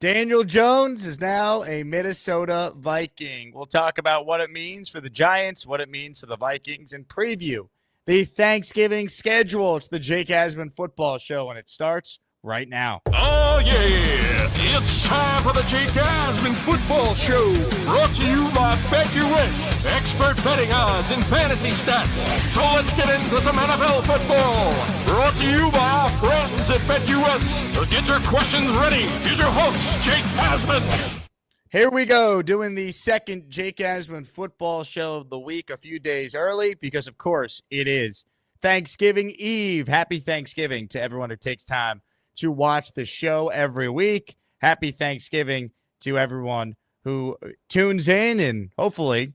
Daniel Jones is now a Minnesota Viking. We'll talk about what it means for the Giants, what it means for the Vikings, and preview the Thanksgiving schedule. It's the Jake Asman Football Show, and it starts right now. Oh, yeah. It's time for the Jake Asman Football Show. Brought to you by BetUS. Expert betting odds and fantasy stats. So let's get into some NFL football. Brought to you by our friends at BetUS. So get your questions ready. Here's your host, Jake Asman. Here we go, doing the second Jake Asman Football Show of the week a few days early because, of course, it is Thanksgiving Eve. Happy Thanksgiving to everyone who takes time to watch the show every week. Happy Thanksgiving to everyone who tunes in and hopefully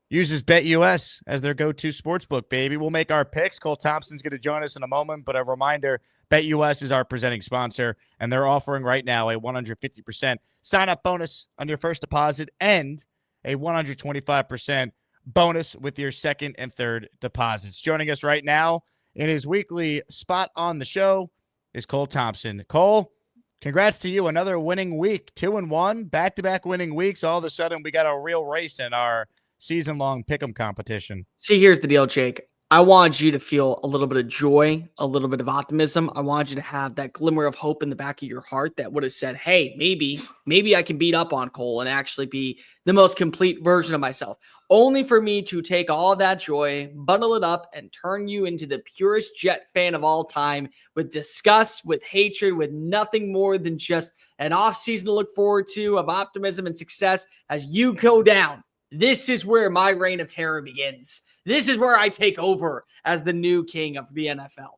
uses BetUS as their go-to sportsbook, baby. We'll make our picks. Cole Thompson's going to join us in a moment, but a reminder, BetUS is our presenting sponsor, and they're offering right now a 150% sign-up bonus on your first deposit and a 125% bonus with your second and third deposits. Joining us right now in his weekly spot on the show is Cole Thompson. Cole, congrats to you. Another winning week, 2-1, back-to-back winning weeks. All of a sudden, we got a real race in our season-long pick'em competition. See, here's the deal, Jake. I want you to feel a little bit of joy, a little bit of optimism. I want you to have that glimmer of hope in the back of your heart that would have said, hey, maybe I can beat up on Cole and actually be the most complete version of myself. Only for me to take all that joy, bundle it up, and turn you into the purest Jet fan of all time with disgust, with hatred, with nothing more than just an offseason to look forward to of optimism and success as you go down. This is where my reign of terror begins. This is where I take over as the new king of the NFL.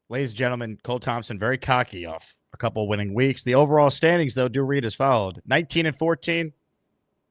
Ladies and gentlemen, Cole Thompson, very cocky off a couple winning weeks. The overall standings, though, do read as followed. 19-14.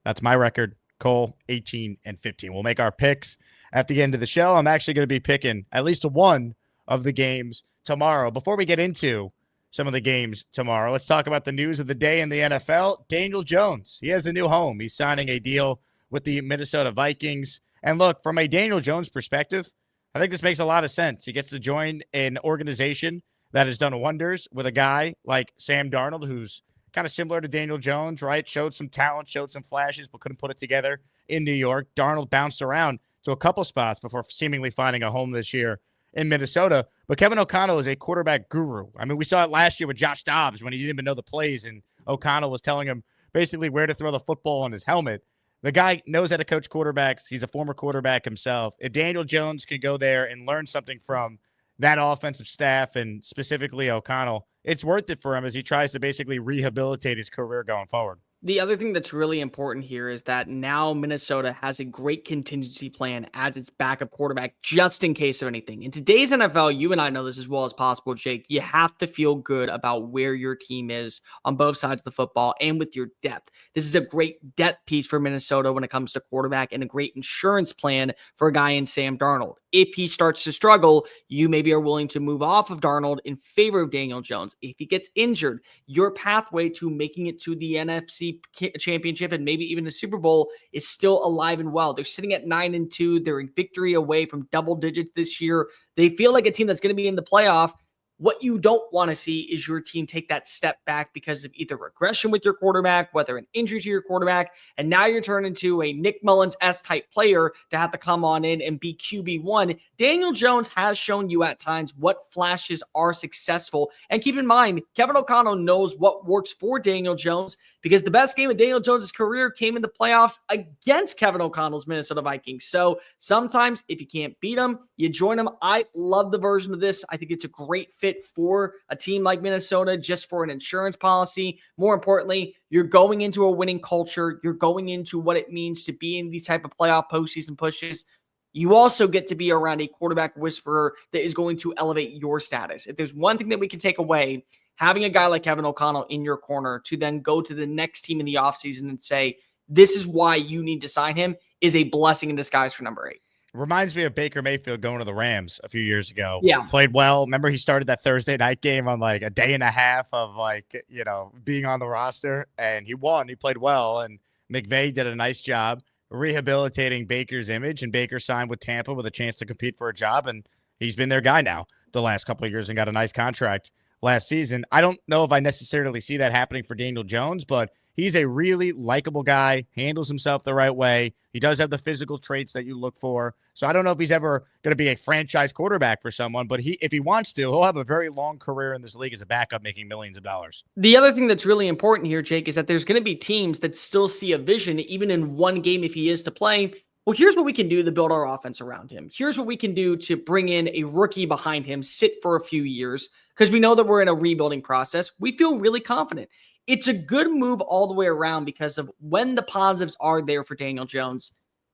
That's my record. Cole, 18-15. We'll make our picks at the end of the show. I'm actually going to be picking at least one of the games tomorrow. Before we get into some of the games tomorrow, let's talk about the news of the day in the NFL. Daniel Jones, he has a new home. He's signing a deal with the Minnesota Vikings. And look, from a Daniel Jones perspective, I think this makes a lot of sense. He gets to join an organization that has done wonders with a guy like Sam Darnold, who's kind of similar to Daniel Jones, right? Showed some talent, showed some flashes, but couldn't put it together in New York. Darnold bounced around to a couple spots before seemingly finding a home this year in Minnesota. But Kevin O'Connell is a quarterback guru. I mean, we saw it last year with Josh Dobbs when he didn't even know the plays, and O'Connell was telling him basically where to throw the football on his helmet. The guy knows how to coach quarterbacks. He's a former quarterback himself. If Daniel Jones can go there and learn something from that offensive staff and specifically O'Connell, it's worth it for him as he tries to basically rehabilitate his career going forward. The other thing that's really important here is that now Minnesota has a great contingency plan as its backup quarterback, just in case of anything. In today's NFL, you and I know this as well as possible, Jake, you have to feel good about where your team is on both sides of the football and with your depth. This is a great depth piece for Minnesota when it comes to quarterback and a great insurance plan for a guy in Sam Darnold. If he starts to struggle, you maybe are willing to move off of Darnold in favor of Daniel Jones. If he gets injured, your pathway to making it to the NFC Championship and maybe even the Super Bowl is still alive and well. They're sitting at 9-2. They're a victory away from double digits this year. They feel like a team that's going to be in the playoff. What you don't want to see is your team take that step back because of either regression with your quarterback, whether an injury to your quarterback, and now you're turning into a Nick Mullins-esque type player to have to come on in and be QB1. Daniel Jones has shown you at times what flashes are successful. And keep in mind, Kevin O'Connell knows what works for Daniel Jones because the best game of Daniel Jones' career came in the playoffs against Kevin O'Connell's Minnesota Vikings. So sometimes if you can't beat them, you join them. I love the version of this. I think it's a great fit for a team like Minnesota just for an insurance policy. More importantly, you're going into a winning culture. You're going into what it means to be in these type of playoff postseason pushes. You also get to be around a quarterback whisperer that is going to elevate your status. If there's one thing that we can take away, having a guy like Kevin O'Connell in your corner to then go to the next team in the offseason and say, this is why you need to sign him is a blessing in disguise for number 8. Reminds me of Baker Mayfield going to the Rams a few years ago. Yeah. Played well. Remember he started that Thursday night game on like a day and a half of like, you know, being on the roster, and he won. He played well, and McVay did a nice job rehabilitating Baker's image, and Baker signed with Tampa with a chance to compete for a job, and he's been their guy now the last couple of years and got a nice contract last season. I don't know if I necessarily see that happening for Daniel Jones, but he's a really likable guy, handles himself the right way. He does have the physical traits that you look for. So I don't know if he's ever going to be a franchise quarterback for someone, but if he wants to, he'll have a very long career in this league as a backup making millions of dollars. The other thing that's really important here, Jake, is that there's going to be teams that still see a vision, even in one game if he is to play. Well, here's what we can do to build our offense around him. Here's what we can do to bring in a rookie behind him, sit for a few years, because we know that we're in a rebuilding process. We feel really confident. It's a good move all the way around because of when the positives are there for Daniel Jones,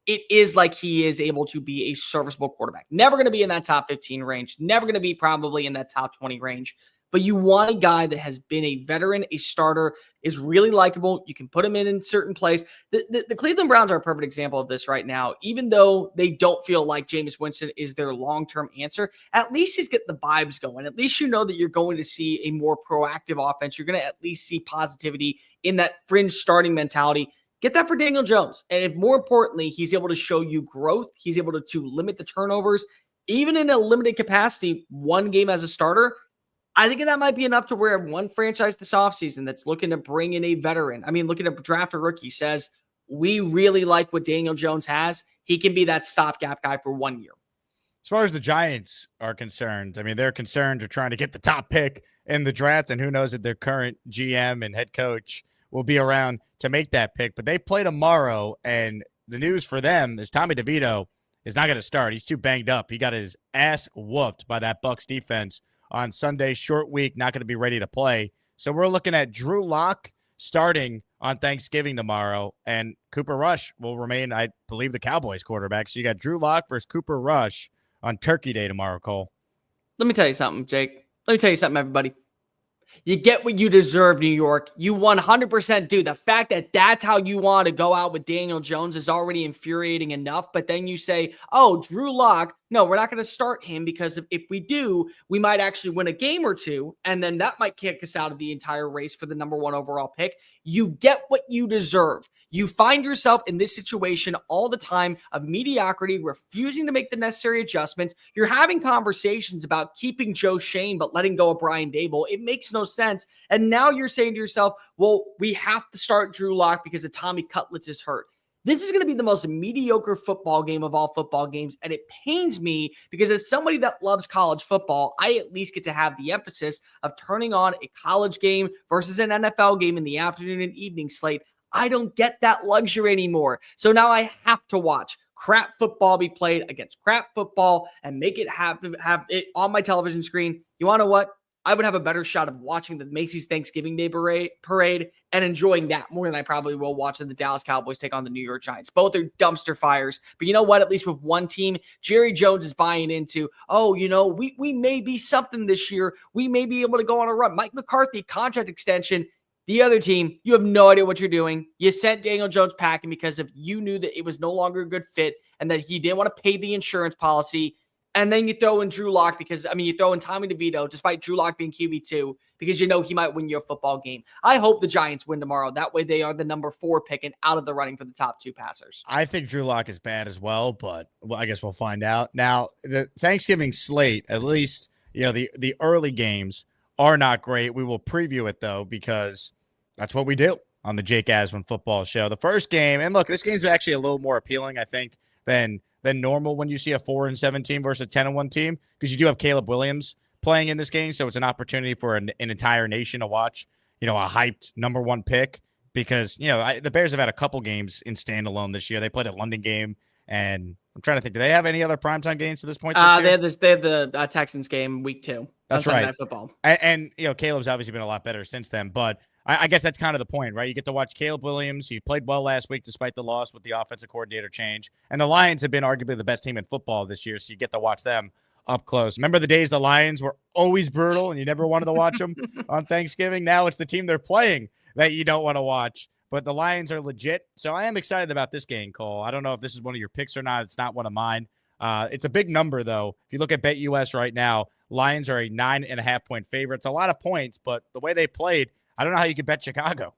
it is like he is able to be a serviceable quarterback. Never going to be in that top 15 range. Never going to be probably in that top 20 range. But you want a guy that has been a veteran, a starter, is really likable. You can put him in certain plays. The Cleveland Browns are a perfect example of this right now. Even though they don't feel like Jameis Winston is their long-term answer, at least he's getting the vibes going. At least you know that you're going to see a more proactive offense. You're going to at least see positivity in that fringe starting mentality. Get that for Daniel Jones. And if more importantly, he's able to show you growth. He's able to limit the turnovers. Even in a limited capacity, one game as a starter, I think that might be enough to where one franchise this offseason that's looking to bring in a veteran, looking to draft a rookie, says, we really like what Daniel Jones has. He can be that stopgap guy for 1 year. As far as the Giants are concerned, they're concerned to trying to get the top pick in the draft, and who knows if their current GM and head coach will be around to make that pick. But they play tomorrow, and the news for them is Tommy DeVito is not going to start. He's too banged up. He got his ass whooped by that Bucs defense on Sunday, short week, not going to be ready to play. So we're looking at Drew Lock starting on Thanksgiving tomorrow, and Cooper Rush will remain, I believe, the Cowboys quarterback. So you got Drew Lock versus Cooper Rush on Turkey Day tomorrow, Cole. Let me tell you something, Jake. Let me tell you something, everybody. You get what you deserve, New York. You 100% do. The fact that that's how you want to go out with Daniel Jones is already infuriating enough. But then you say, oh, Drew Lock, no, we're not going to start him because if we do, we might actually win a game or two. And then that might kick us out of the entire race for the number 1 overall pick. You get what you deserve. You find yourself in this situation all the time of mediocrity, refusing to make the necessary adjustments. You're having conversations about keeping Joe Shane, but letting go of Brian Dable. It makes no sense. And now you're saying to yourself, well, we have to start Drew Lock because of Tommy Cutlets is hurt. This is going to be the most mediocre football game of all football games, and it pains me because as somebody that loves college football, I at least get to have the emphasis of turning on a college game versus an NFL game in the afternoon and evening slate. I don't get that luxury anymore. So now I have to watch crap football be played against crap football and make it have it on my television screen. You want to know what? I would have a better shot of watching the Macy's Thanksgiving Day parade and enjoying that more than I probably will watching the Dallas Cowboys take on the New York Giants. Both are dumpster fires. But you know what? At least with one team, Jerry Jones is buying into, we may be something this year. We may be able to go on a run. Mike McCarthy, contract extension. The other team, you have no idea what you're doing. You sent Daniel Jones packing because if you knew that it was no longer a good fit and that he didn't want to pay the insurance policy. And then you throw in Drew Lock because, you throw in Tommy DeVito, despite Drew Lock being QB2, because you know he might win you a football game. I hope the Giants win tomorrow. That way they are the number 4 pick and out of the running for the top 2 passers. I think Drew Lock is bad as well, but I guess we'll find out. Now, the Thanksgiving slate, at least, the early games are not great. We will preview it, though, because that's what we do on the Jake Asman Football Show. The first game, and look, this game's actually a little more appealing, I think, than normal when you see a 4-7 team versus a 10-1 team, because you do have Caleb Williams playing in this game. So it's an opportunity for an entire nation to watch, a hyped number 1 pick, because, the Bears have had a couple games in standalone this year. They played a London game, and I'm trying to think, do they have any other primetime games to this point? They have the Texans game week 2. That's right. Night Football. And Caleb's obviously been a lot better since then, but I guess that's kind of the point, right? You get to watch Caleb Williams. He played well last week despite the loss with the offensive coordinator change. And the Lions have been arguably the best team in football this year, so you get to watch them up close. Remember the days the Lions were always brutal and you never wanted to watch them on Thanksgiving? Now it's the team they're playing that you don't want to watch. But the Lions are legit, so I am excited about this game, Cole. I don't know if this is one of your picks or not. It's not one of mine. It's a big number, though. If you look at BetUS right now, Lions are a 9.5-point favorite. It's a lot of points, but the way they played, I don't know how you could bet Chicago.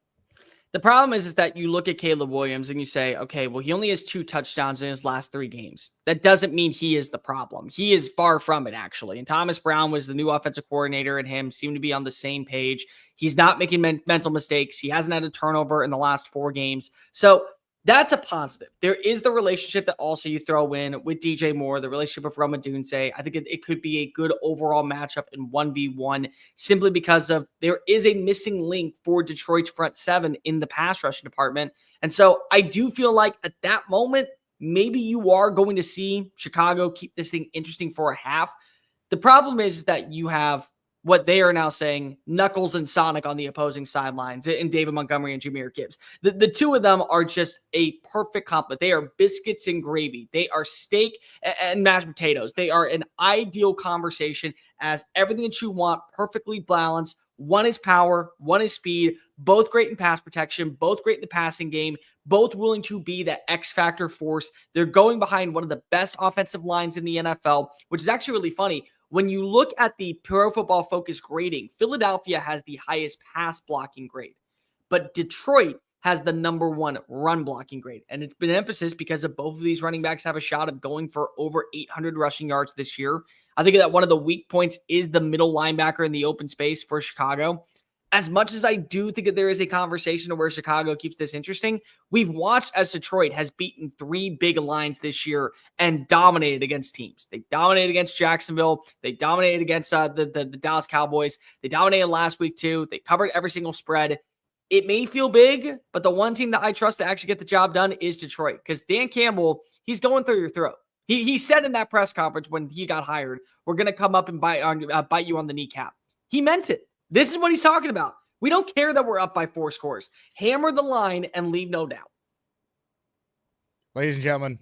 The problem is that you look at Caleb Williams and you say, okay, well, he only has 2 touchdowns in his last 3 games. That doesn't mean he is the problem. He is far from it, actually. And Thomas Brown was the new offensive coordinator, and him seem to be on the same page. He's not making mental mistakes. He hasn't had a turnover in the last 4 games. So that's a positive. There is the relationship that also you throw in with DJ Moore, the relationship with Roma Dunze. I think it could be a good overall matchup in 1v1 simply because of there is a missing link for Detroit's front 7 in the pass rushing department. And so I do feel like at that moment, maybe you are going to see Chicago keep this thing interesting for a half. The problem is that you have what they are now saying, Knuckles and Sonic on the opposing sidelines, and David Montgomery and Jahmyr Gibbs. The 2 of them are just a perfect complement. They are biscuits and gravy. They are steak and mashed potatoes. They are an ideal conversation as everything that you want, perfectly balanced. One is power, one is speed, both great in pass protection, both great in the passing game, both willing to be that X factor force. They're going behind one of the best offensive lines in the NFL, which is actually really funny. When you look at the Pro Football Focus grading, Philadelphia has the highest pass blocking grade, but Detroit has the number 1 run blocking grade. And it's been emphasis because of both of these running backs have a shot of going for over 800 rushing yards this year. I think that one of the weak points is the middle linebacker in the open space for Chicago. As much as I do think that there is a conversation of where Chicago keeps this interesting, we've watched as Detroit has beaten 3 big lines this year and dominated against teams. They dominated against Jacksonville. They dominated against the Dallas Cowboys. They dominated last week too. They covered every single spread. It may feel big, but the one team that I trust to actually get the job done is Detroit, because Dan Campbell, he's going through your throat. He said in that press conference when he got hired, we're going to come up and bite you on the kneecap. He meant it. This is what he's talking about. We don't care that we're up by 4 scores. Hammer the line and leave no doubt. Ladies and gentlemen,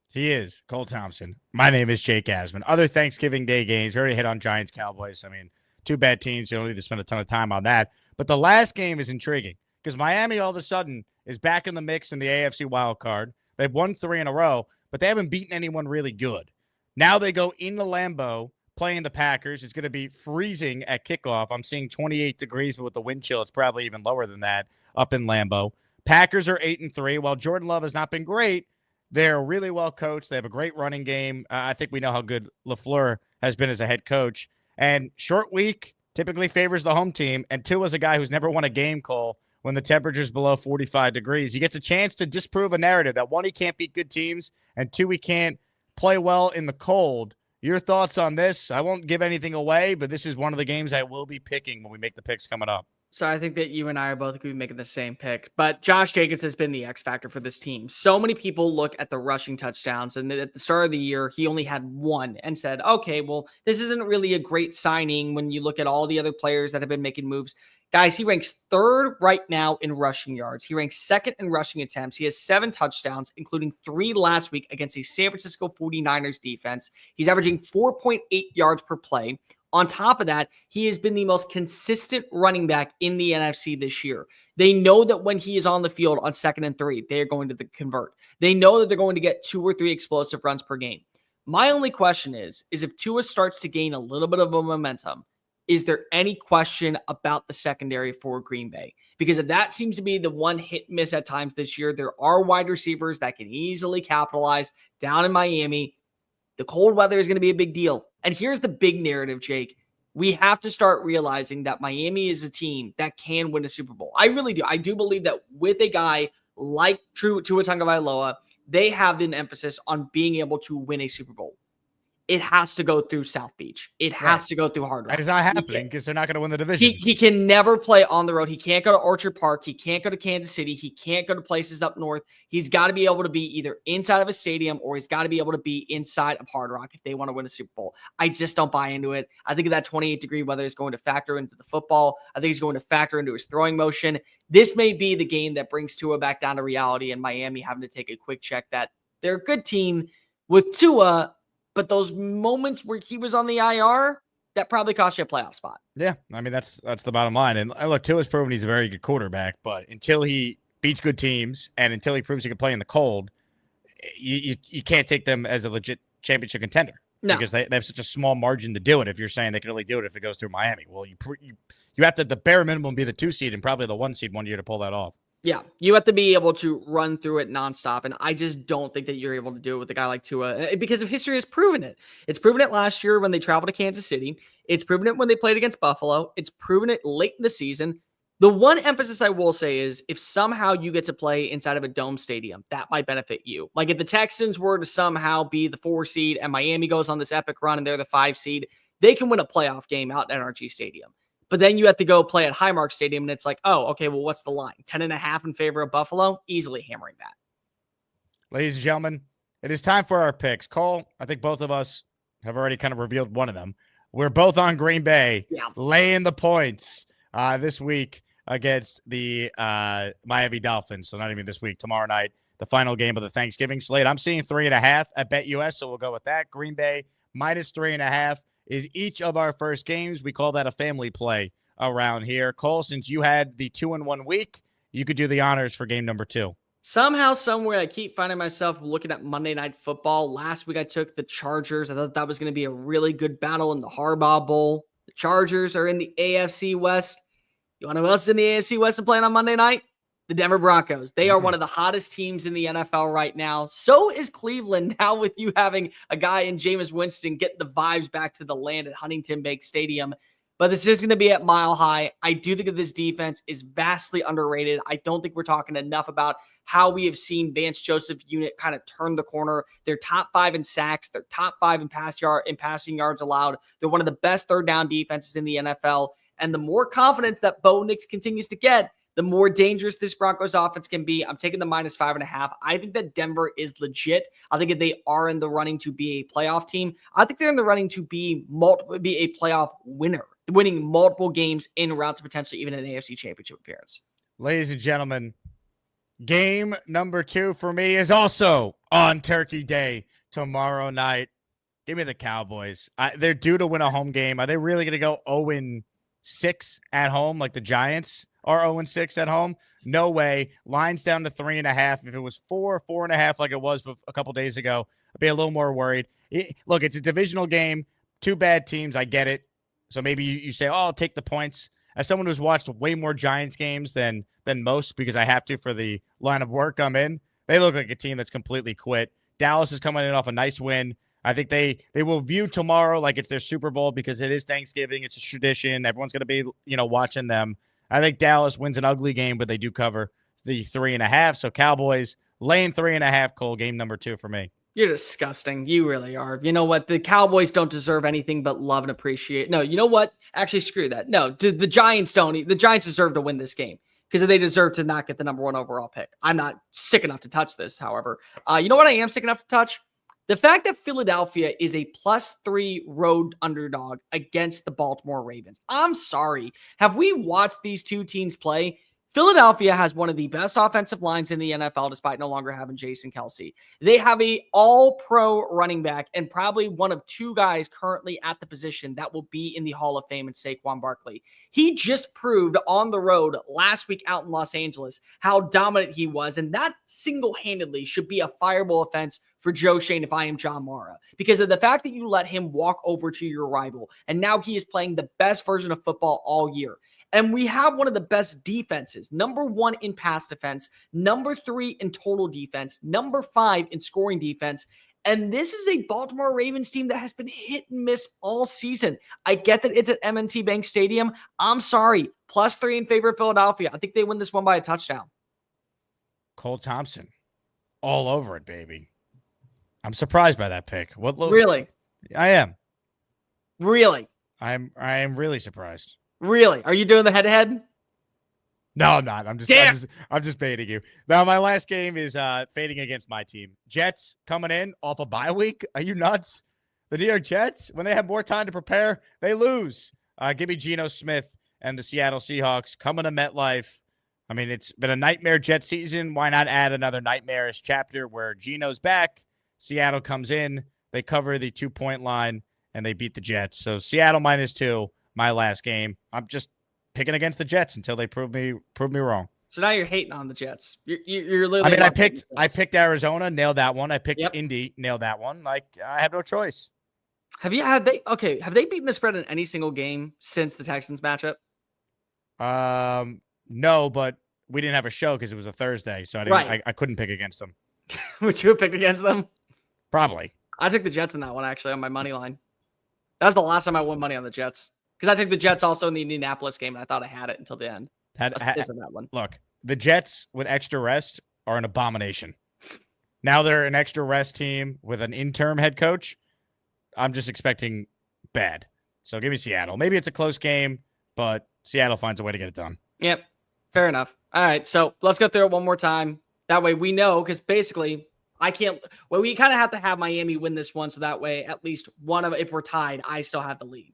he is Cole Thompson. My name is Jake Asman. Other Thanksgiving Day games, we already hit on Giants, Cowboys. I mean, 2 bad teams. You don't need to spend a ton of time on that. But the last game is intriguing because Miami all of a sudden is back in the mix in the AFC wild card. They've won 3 in a row, but they haven't beaten anyone really good. Now they go into Lambeau playing the Packers. It's going to be freezing at kickoff. I'm seeing 28 degrees, but with the wind chill, it's probably even lower than that up in Lambeau. Packers are 8-3. While Jordan Love has not been great, they're really well coached. They have a great running game. I think we know how good LaFleur has been as a head coach. And short week typically favors the home team. And Tua's a guy who's never won a game, Cole, when the temperature's below 45 degrees. He gets a chance to disprove a narrative that, 1, he can't beat good teams, and 2, he can't play well in the cold. Your thoughts on this? I won't give anything away, but this is one of the games I will be picking when we make the picks coming up. So I think that you and I are both going to be making the same pick. But Josh Jacobs has been the X factor for this team. So many people look at the rushing touchdowns, and at the start of the year, he only had 1 and said, okay, well, this isn't really a great signing when you look at all the other players that have been making moves. Guys, he ranks 3rd right now in rushing yards. He ranks 2nd in rushing attempts. He has 7 touchdowns, including 3 last week against a San Francisco 49ers defense. He's averaging 4.8 yards per play. On top of that, he has been the most consistent running back in the NFC this year. They know that when he is on the field on 2nd and 3, they are going to convert. They know that they're going to get 2 or 3 explosive runs per game. My only question is if Tua starts to gain a little bit of a momentum, is there any question about the secondary for Green Bay? Because that seems to be the one hit and miss at times this year. There are wide receivers that can easily capitalize down in Miami. The cold weather is going to be a big deal. And here's the big narrative, Jake. We have to start realizing that Miami is a team that can win a Super Bowl. I really do. I do believe that with a guy like Tua Tagovailoa, they have an emphasis on being able to win a Super Bowl. It has to go through South Beach. It has to go through Hard Rock. That is not happening because they're not going to win the division. He can never play on the road. He can't go to Orchard Park. He can't go to Kansas City. He can't go to places up north. He's got to be able to be either inside of a stadium or he's got to be able to be inside of Hard Rock if they want to win a Super Bowl. I just don't buy into it. I think that 28-degree weather is going to factor into the football. I think he's going to factor into his throwing motion. This may be the game that brings Tua back down to reality and Miami having to take a quick check that they're a good team with Tua. But those moments where he was on the IR, that probably cost you a playoff spot. Yeah, I mean, that's the bottom line. And look, Tua's proven he's a very good quarterback, but until he beats good teams and until he proves he can play in the cold, you can't take them as a legit championship contender. No. Because they have such a small margin to do it if you're saying they can only do it if it goes through Miami. Well, you have to, the bare minimum, be the 2 seed and probably the 1 seed one year to pull that off. Yeah, you have to be able to run through it nonstop, and I just don't think that you're able to do it with a guy like Tua because of history has proven it. It's proven it last year when they traveled to Kansas City. It's proven it when they played against Buffalo. It's proven it late in the season. The one emphasis I will say is if somehow you get to play inside of a dome stadium, that might benefit you. Like if the Texans were to somehow be the 4 seed and Miami goes on this epic run and they're the 5 seed, they can win a playoff game out at NRG Stadium. But then you have to go play at Highmark Stadium, and it's like, oh, okay, well, what's the line? 10.5 in favor of Buffalo? Easily hammering that. Ladies and gentlemen, it is time for our picks. Cole, I think both of us have already kind of revealed one of them. We're both on Green Bay, laying the points this week against the Miami Dolphins. So not even this week, tomorrow night, the final game of the Thanksgiving slate. I'm seeing 3.5 at BetUS, so we'll go with that. Green Bay minus 3.5. Is each of our first games. We call that a family play around here. Cole, since you had the 2-1 week, you could do the honors for game number 2. Somehow, somewhere, I keep finding myself looking at Monday Night Football. Last week, I took the Chargers. I thought that was going to be a really good battle in the Harbaugh Bowl. The Chargers are in the AFC West. You want to know who else is in the AFC West and playing on Monday night? The Denver Broncos. They are one of the hottest teams in the NFL right now. So is Cleveland now with you having a guy in Jameis Winston getting the vibes back to the land at Huntington Bank Stadium. But this is going to be at Mile High. I do think that this defense is vastly underrated. I don't think we're talking enough about how we have seen Vance Joseph's unit kind of turn the corner. They're top 5 in sacks. They're top 5 in passing yards allowed. They're one of the best third down defenses in the NFL. And the more confidence that Bo Nix continues to get, the more dangerous this Broncos offense can be. I'm taking the minus 5.5. I think that Denver is legit. I think that they are in the running to be a playoff team. I think they're in the running to be a playoff winner, winning multiple games in route to potentially even an AFC Championship appearance. Ladies and gentlemen, game number 2 for me is also on Turkey Day tomorrow night. Give me the Cowboys. They're due to win a home game. Are they really going to go 0-6 at home like the Giants are 0-6 at home? No way. Line's down to 3.5. If it was 4.5 like it was a couple days ago, I'd be a little more worried. Look, it's a divisional game. 2 bad teams. I get it. So maybe you say, oh, I'll take the points. As someone who's watched way more Giants games than most because I have to for the line of work I'm in, they look like a team that's completely quit. Dallas is coming in off a nice win. I think they will view tomorrow like it's their Super Bowl because it is Thanksgiving. It's a tradition. Everyone's going to be, watching them. I think Dallas wins an ugly game, but they do cover the 3.5. So Cowboys laying 3.5. Cole, game number 2 for me. You're disgusting. You really are. You know what? The Cowboys don't deserve anything but love and appreciate. No, you know what? Actually, screw that. No, the Giants don't. The Giants deserve to win this game because they deserve to not get the number 1 overall pick. I'm not sick enough to touch this, however. You know what I am sick enough to touch? The fact that Philadelphia is a +3 road underdog against the Baltimore Ravens. I'm sorry. Have we watched these two teams play? Philadelphia has one of the best offensive lines in the NFL despite no longer having Jason Kelce. They have a all-pro running back and probably one of 2 guys currently at the position that will be in the Hall of Fame in Saquon Barkley. He just proved on the road last week out in Los Angeles how dominant he was, and that single-handedly should be a fireable offense for Joe Shane if I am John Mara, because of the fact that you let him walk over to your rival, and now he is playing the best version of football all year. And we have one of the best defenses, number 1 in pass defense, number 3 in total defense, number 5 in scoring defense. And this is a Baltimore Ravens team that has been hit and miss all season. I get that it's at M&T Bank Stadium. I'm sorry. +3 in favor of Philadelphia. I think they win this one by a touchdown. Cole Thompson. All over it, baby. I'm surprised by that pick. Really? I am. Really? I am really surprised. Really? Are you doing the head-to-head? No, I'm not. I'm just baiting you. Now, my last game is fading against my team. Jets coming in off a bye week. Are you nuts? The New York Jets, when they have more time to prepare, they lose. Give me Geno Smith and the Seattle Seahawks coming to MetLife. I mean, it's been a nightmare Jet season. Why not add another nightmarish chapter where Geno's back, Seattle comes in, they cover the 2-point line, and they beat the Jets. So Seattle -2. My last game. I'm just picking against the Jets until they prove me wrong. So now you're hating on the Jets. You're literally. I mean, I picked Arizona, nailed that one. I picked Indy, nailed that one. Like I have no choice. Have they beaten the spread in any single game since the Texans matchup? No, but we didn't have a show because it was a Thursday, so I couldn't pick against them. Would you have picked against them? Probably. I took the Jets in that one, actually, on my money line. That was the last time I won money on the Jets. Because I took the Jets also in the Indianapolis game, and I thought I had it until the end. That one. Look, the Jets with extra rest are an abomination. Now they're an extra rest team with an interim head coach. I'm just expecting bad. So give me Seattle. Maybe it's a close game, but Seattle finds a way to get it done. Yep. Fair enough. All right. So let's go through it one more time. That way we know, because basically we kind of have to have Miami win this one. So that way, at least if we're tied, I still have the lead.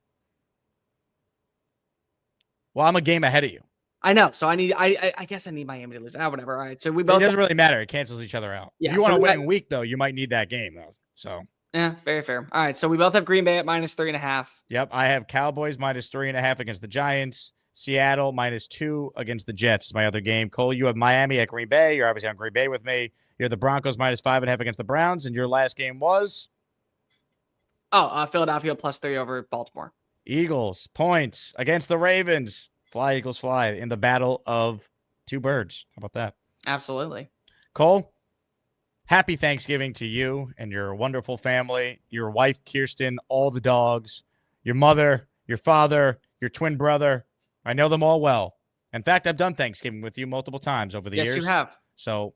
Well, I'm a game ahead of you. I know. So I guess I need Miami to lose. Whatever. All right. So we both. It doesn't really matter. It cancels each other out. Yeah, if you want a winning week, though, you might need that game, though. So. Yeah, very fair. All right. So we both have Green Bay at -3.5. Yep. I have Cowboys -3.5 against the Giants. Seattle -2 against the Jets is my other game. Cole, you have Miami at Green Bay. You're obviously on Green Bay with me. You're the Broncos -5.5 against the Browns. And your last game was? Philadelphia +3 over Baltimore. Eagles points against the Ravens. Fly, Eagles, fly in the battle of two birds. How about that? Absolutely. Cole, happy Thanksgiving to you and your wonderful family, your wife, Kirsten, all the dogs, your mother, your father, your twin brother. I know them all well. In fact, I've done Thanksgiving with you multiple times over the years. Yes, you have. So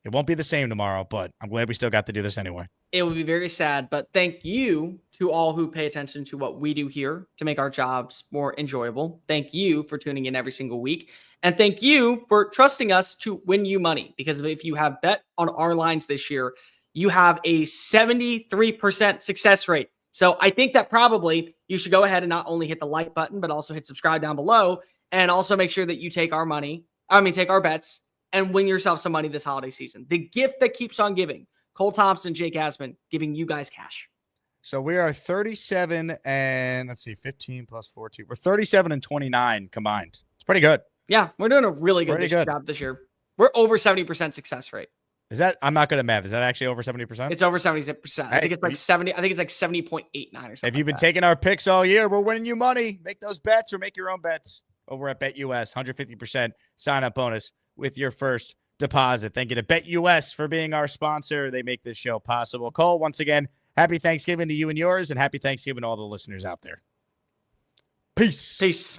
it won't be the same tomorrow, but I'm glad we still got to do this anyway. It would be very sad, but thank you to all who pay attention to what we do here to make our jobs more enjoyable. Thank you for tuning in every single week. And thank you for trusting us to win you money, because if you have bet on our lines this year, you have a 73% success rate. So I think that probably you should go ahead and not only hit the like button, but also hit subscribe down below, and also make sure that you take our bets and win yourself some money this holiday season. The gift that keeps on giving. Cole Thompson, Jake Asman, giving you guys cash. So we are 37 and 15 plus 14. We're 37 and 29 combined. It's pretty good. Yeah, we're doing a really good job this year. We're over 70% success rate. Is that? I'm not good at math. Is that actually over 70%? It's over 70%. I think it's like 70. I think it's like 70.89 or something. If you've been taking our picks all year, we're winning you money. Make those bets or make your own bets over at BetUS. 150% sign up bonus with your first deposit. Thank you to BetUS for being our sponsor. They make this show possible. Cole, once again, happy Thanksgiving to you and yours, and happy Thanksgiving to all the listeners out there. Peace. Peace.